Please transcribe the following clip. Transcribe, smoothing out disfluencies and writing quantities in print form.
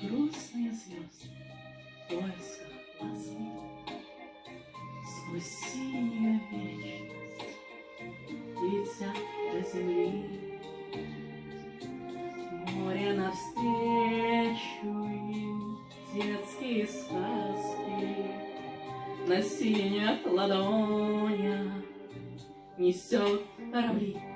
грустные звезды в поисках ласки. Сквозь синюю вечность летят до земли. Море навстречу им детские сказки на синих ладонях несет корабли.